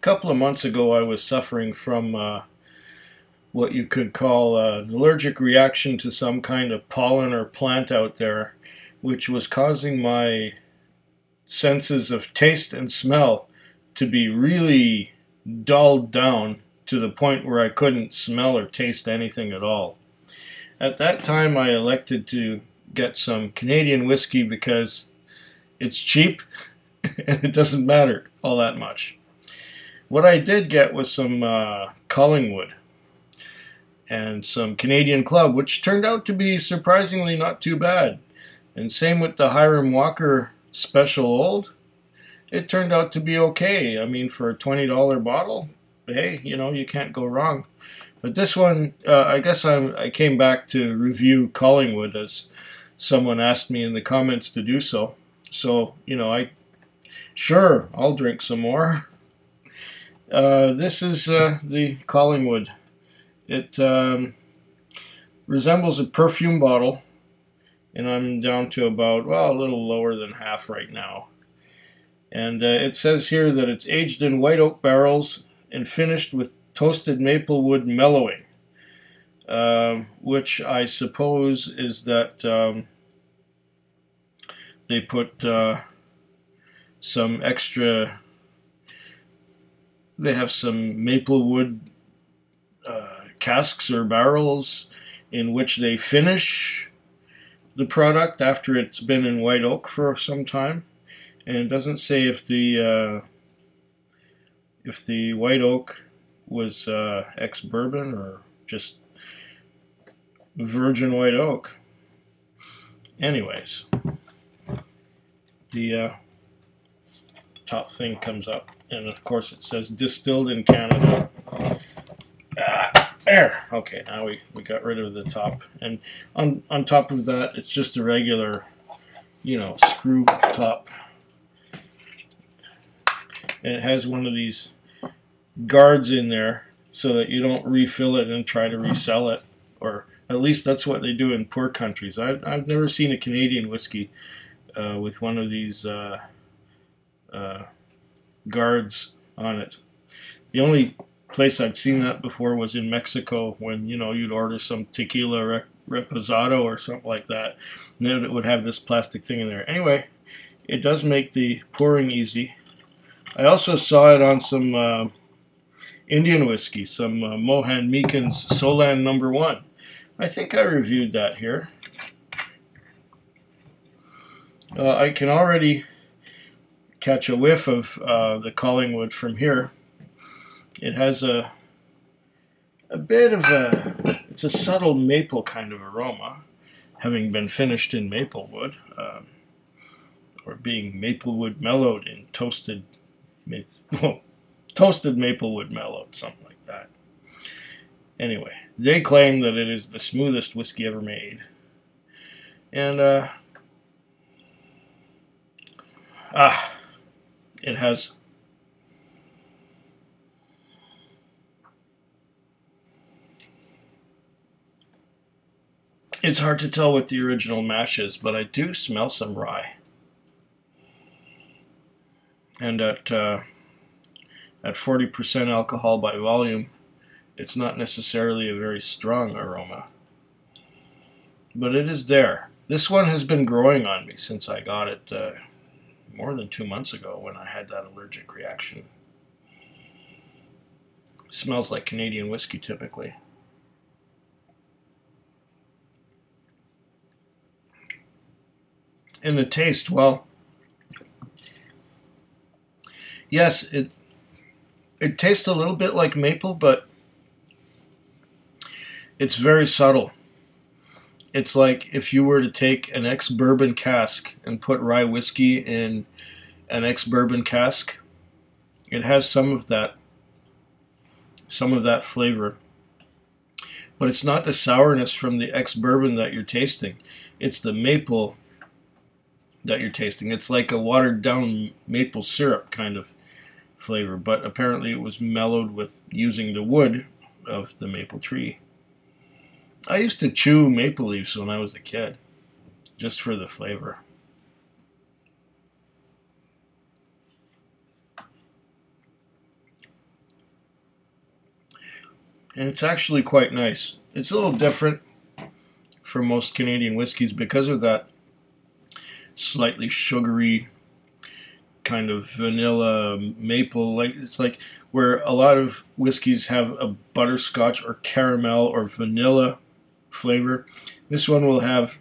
couple of months ago, I was suffering from what you could call an allergic reaction to some kind of pollen or plant out there, which was causing my senses of taste and smell to be really dulled down to the point where I couldn't smell or taste anything at all. At that time, I elected to get some Canadian whiskey because it's cheap and it doesn't matter all that much. What I did get was some Collingwood and some Canadian Club, which turned out to be surprisingly not too bad. And same with the Hiram Walker Special Old. It turned out to be okay. I mean, for a $20 bottle, hey, you know, you can't go wrong. But this one, I guess I came back to review Collingwood as someone asked me in the comments to do so. So, you know, I'll drink some more. This is the Collingwood. It resembles a perfume bottle, and I'm down to about, well, a little lower than half right now. And it says here that it's aged in white oak barrels and finished with toasted maple wood mellowing, which I suppose is that they put some extra. They have some maple wood casks or barrels in which they finish the product after it's been in white oak for some time. And it doesn't say if the white oak was ex-bourbon or just virgin white oak. Anyways, the top thing comes up, and of course it says distilled in Canada. There. Okay, now we got rid of the top, and on top of that, it's just a regular, you know, screw top. And it has one of these guards in there so that you don't refill it and try to resell it, or at least that's what they do in poor countries. I've never seen a Canadian whiskey with one of these guards on it. The only place I'd seen that before was in Mexico, when, you know, you'd order some tequila reposado or something like that, and then it would have this plastic thing in there. Anyway, it does make the pouring easy. I also saw it on some Indian whiskey, some Mohan Meakin's Solan No. 1. I think I reviewed that here. I can already catch a whiff of the Collingwood from here. It has a bit of it's a subtle maple kind of aroma, having been finished in maple wood, or being maple wood mellowed in toasted maple wood mellowed, something like that. Anyway, they claim that it is the smoothest whiskey ever made. And it has it's hard to tell what the original mash is, but I do smell some rye. And at 40% alcohol by volume, it's not necessarily a very strong aroma, but it is there. This one has been growing on me since I got it more than 2 months ago when I had that allergic reaction. It smells like Canadian whiskey typically. And the taste, well, yes, it tastes a little bit like maple, but it's very subtle. It's like if you were to take an ex-bourbon cask and put rye whiskey in an ex-bourbon cask. It has some of that flavor. But it's not the sourness from the ex-bourbon that you're tasting. It's the maple that you're tasting. It's like a watered down maple syrup kind of flavor, but apparently it was mellowed with using the wood of the maple tree. I used to chew maple leaves when I was a kid, just for the flavor. and it's actually quite nice. It's a little different from most Canadian whiskeys because of that slightly sugary kind of vanilla maple. Like it's like where a lot of whiskeys have a butterscotch or caramel or vanilla flavor. This one will have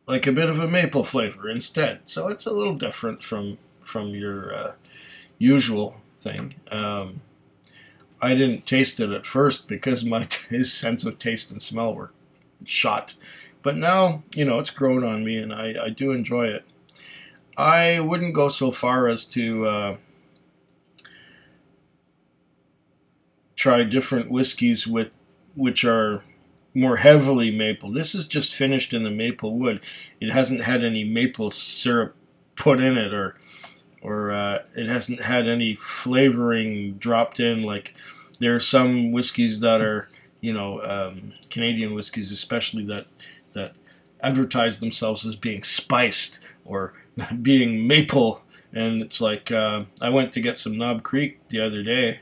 like a bit of a maple flavor instead. So it's a little different from your usual thing. I didn't taste it at first because my sense of taste and smell were shot. But now, you know, it's grown on me and I do enjoy it. I wouldn't go so far as to try different whiskeys which are more heavily maple. This is just finished in the maple wood. It hasn't had any maple syrup put in it, or it hasn't had any flavoring dropped in. Like there are some whiskeys that are, you know, Canadian whiskeys especially, that advertise themselves as being spiced or being maple. And it's like, I went to get some Knob Creek the other day,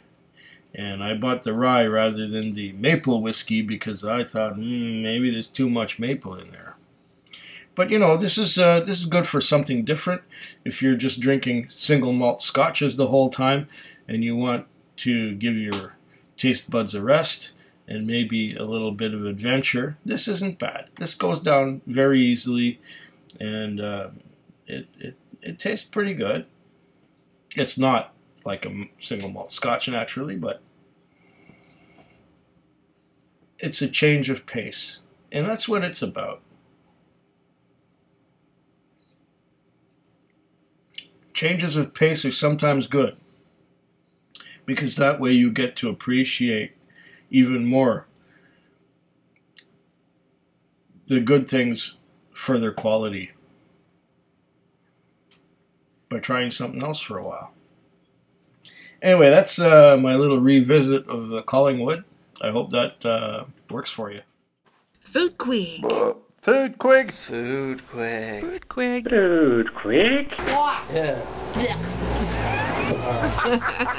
and I bought the rye rather than the maple whiskey because I thought, maybe there's too much maple in there. But you know, this is good for something different. If you're just drinking single malt scotches the whole time and you want to give your taste buds a rest and maybe a little bit of adventure, this isn't bad. This goes down very easily, and it tastes pretty good. It's not like a single malt scotch naturally, but it's a change of pace, and that's what it's about. Changes of pace are sometimes good, because that way you get to appreciate even more the good things for their quality by trying something else for a while. Anyway, that's my little revisit of Collingwood. I hope that works for you. Food Quig. Food Quig. Food Quig. Food Quig. Food Quig. Yeah.